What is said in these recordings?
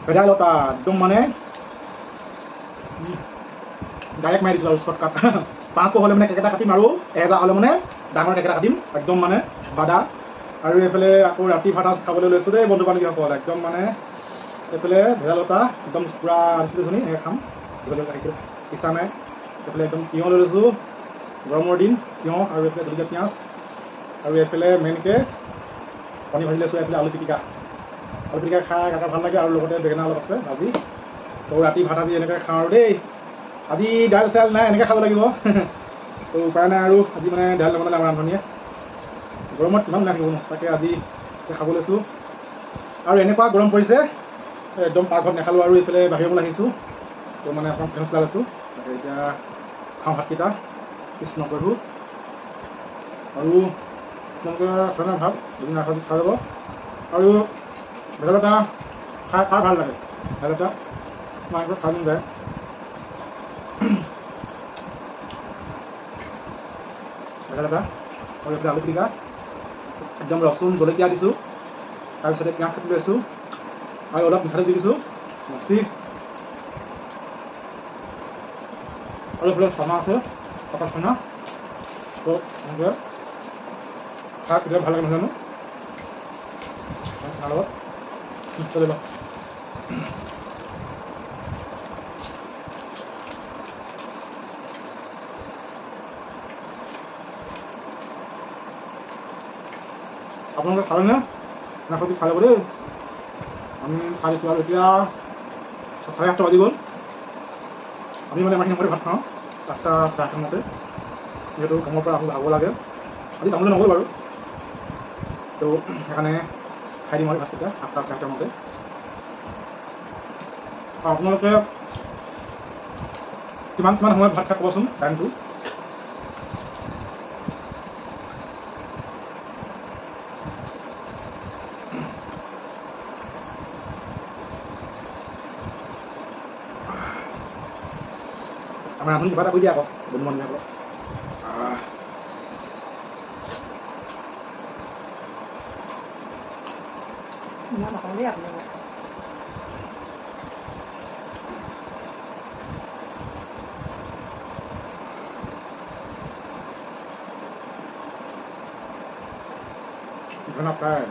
ভেদাইলতা একদম মানে ডাইৰেক্ট মাৰি দিছোঁ আৰু শ্বৰ্টকাট 500 হ'লে মানে কেকেটা কাটিম আৰু 1000 হ'লে মানে ডাঙৰ কেকেটা কাটিম একদম মানে বাদা। আৰু এইফালে আকৌ ৰাতি ভাত সাজ খাবলৈ লৈছোঁ দেই বন্ধু বান্ধৱীসকল একদম মানে এইফালে ভেদাইলতা একদম পূৰা আনিছিলোঁ এনেকৈ খাম ইচ্ছা নাই। এইফালে একদম তিয়ঁহ লৈ লৈছোঁ গৰমৰ দিন তিয়ঁহ আৰু এইফালে জলকীয়া পিঁয়াজ আৰু এইফালে মেইনকৈ কণী ভাজি লৈছোঁ। এইফালে আলু পিটিকা খাই কাকা ভাল লাগে আৰু লগতে বেঙেনা অলপ আছে ভাজি। তো ৰাতি ভাত আজি এনেকৈ খাওঁ আৰু দেই। আজি দাইল চাইল নাই এনেকৈ খাব লাগিব তো উপায় নাই আৰু আজি মানে দাইল নবনালে আমাৰ ৰান্ধনীয়ে গৰমত কিমান নাথাকিব ন তাকে আজি খাব লৈছোঁ। আৰু এনেকুৱা গৰম পৰিছে একদম পাকঘৰত নাখালোঁ আৰু এইফালে বাহিৰলৈ আহিছোঁ তো মানে অকণ ফেন চলাই লৈছোঁ তাকে এতিয়া খাওঁ ভাতকেইটা কৃষ্ণ প্ৰভু। আৰু আপোনালোকে খানা ভাত দুদিন খাই যাব। আৰু ভেদাইলতা খাই ভাল লাগে ভেদাইলতা মাংস খাই মন যায়। ভেদাইলতা আৰু এইফালে আলু পিটিকা একদম ৰচুন জলকীয়া দিছোঁ তাৰপিছতে পিঁয়াজ কাটি লৈছোঁ আৰু অলপ মিঠাতেল দি দিছোঁ মস্তি। আৰু এইফালে চানা আছে পাতল চানা তো এনেকৈ খাই কেতিয়াবা ভাল লাগে নহয় জানো চানাৰ লগত চলি লওক। আপোনালোকে খালেনে না সৈতে খাই ল'ব দেই। আমি খাই দিছোঁ আৰু এতিয়া 8:30 বাজি গ'ল। আমি মানে ইমানখিনি সময়তে ভাত খাওঁ 8টা 8:30 মানতে যিহেতু কামৰ পৰা ভাগৰ লাগে। আজি কামলৈ নগ'ল বাৰু তো সেইকাৰণে খাই দিম আৰু ভাতকেইটা 8টা 8:30 মানতে। আপোনালোকে কিমান সময়ত ভাত খাই ক'বচোন টাইমটো। আমাৰ ৰান্ধনি কিবা এটা কৰি দিয়া আকৌ বন্ধু বান্ধৱীসকলক। নকওঁ দেই আপোনালোকে নাপায়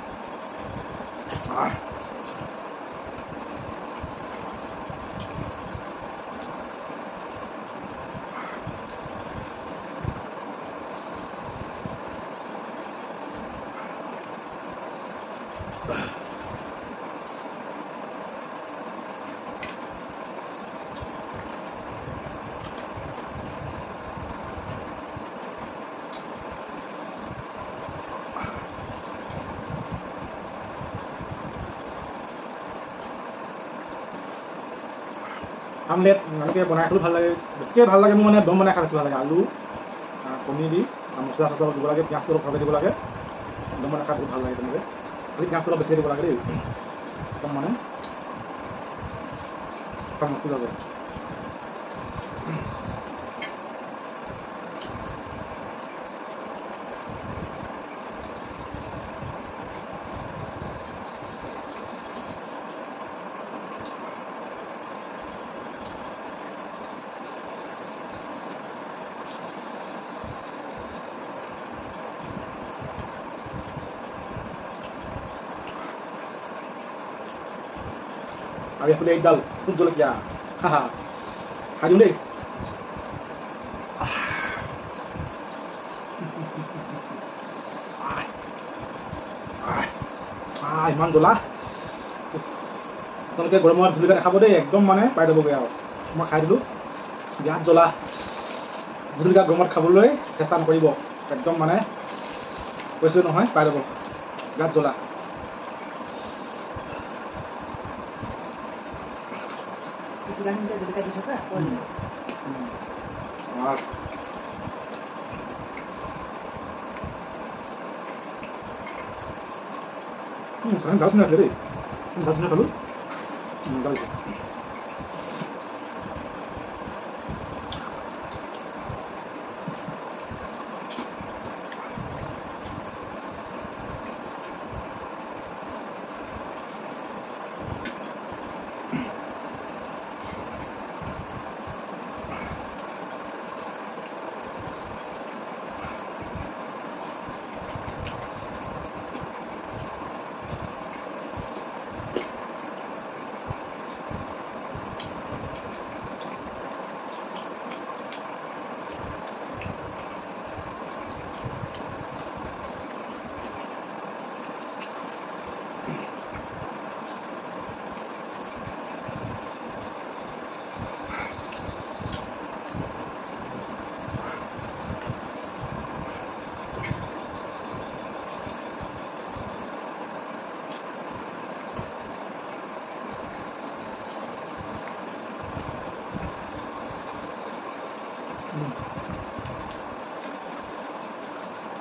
আমলেট এনেকৈ বনাই খালোঁ ভাল লাগে। বেছিকৈ ভাল লাগে মোৰ মানে দম বনাই খাই বেছি ভাল লাগে। আলু কণী দি মছলা চছলা দিব লাগে পিঁয়াজটো অলপ ভালকৈ দিব লাগে দম বনাই খাই বহুত ভাল লাগে তেনেকৈ। খালি পিঁয়াজটো অলপ বেছিকৈ দিব লাগে দেই একদম মানে মস্তি লাগে। আৰু এইফালে এইডাল খুব জলকীয়া খাই দিওঁ দেই। ইমান জ্বলা আপোনালোকে গৰমত জলকীয়া দেখাব দেই একদম মানে পাই যাবগৈ আৰু মই খাই দিলোঁ বিৰাট জ্বলা। জলকীয়া গৰমত খাবলৈ চেষ্টা নকৰিব একদম মানে কৈছোঁ নহয় পাই যাব বিৰাট জ্বলা। জলকীয়া দি থৈছে গাছ নাছিলে দেই গাছ নাখালোঁ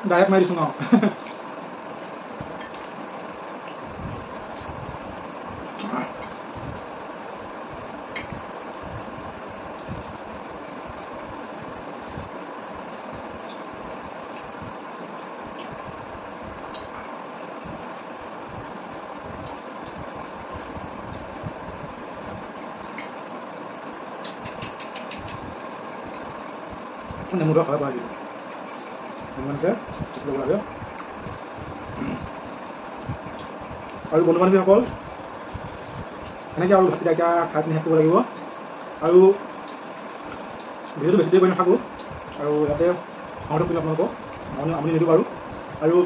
ডাইৰেক্ট মাৰি দিছোঁ ন নেমুটো খাব পাৰি নেমুকে ল'ব লাগে আৰু বন্ধু বান্ধৱীসকল এনেকৈ আৰু ভাতকেইটা এতিয়া খাই পিনি শেষ কৰিব লাগিব আৰু ভিডিঅ'টো বেছি দেৰি কৰি নাথাকোঁ আৰু ইয়াতে সমাপ্ত কৰিম আপোনালোকক আমি নিদিওঁ বাৰু আৰু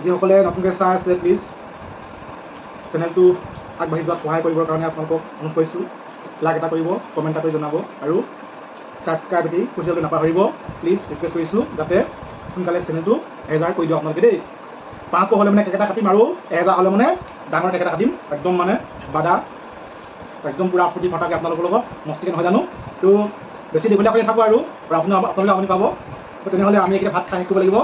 যিসকলে নতুনকৈ চাই আছে প্লিজ চেনেলটো আগবাঢ়ি যোৱাত সহায় কৰিবৰ কাৰণে আপোনালোকক অনুৰোধ কৰিছোঁ লাইক এটা কৰিব কমেণ্ট এটা কৰি জনাব আৰু ছাবস্ক্ৰাইব এটি কৰিবলৈ নাপাহৰিব প্লিজ ৰিকুৱেষ্ট কৰিছোঁ যাতে সোনকালে চেনেলটো 1000 কৰি দিয়ক আপোনালোকে দেই 500 হ'লে মানে কেক এটা কাটিম আৰু 1000 হ'লে মানে ডাঙৰ কেক এটা কাটিম একদম মানে বাদা একদম পূৰা ফুটি ফটাকৈ আপোনালোকৰ লগত মস্তিকে নহয় জানো তো বেছি দীঘলীয়া কৰি নাথাকোঁ আৰু আপোনালোকে আমনি পাব তো তেনেহ'লে আমি এইকেইটা ভাত খাই শেষ কৰিব লাগিব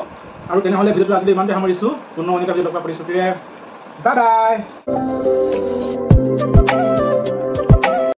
আৰু তেনেহ'লে ভিডিঅ'টো আজিলৈ ইমানতে সামৰিছোঁ পুনৰ এনেকুৱা ভিডিঅ' লগ পাব পাৰিছোঁ বাই বাই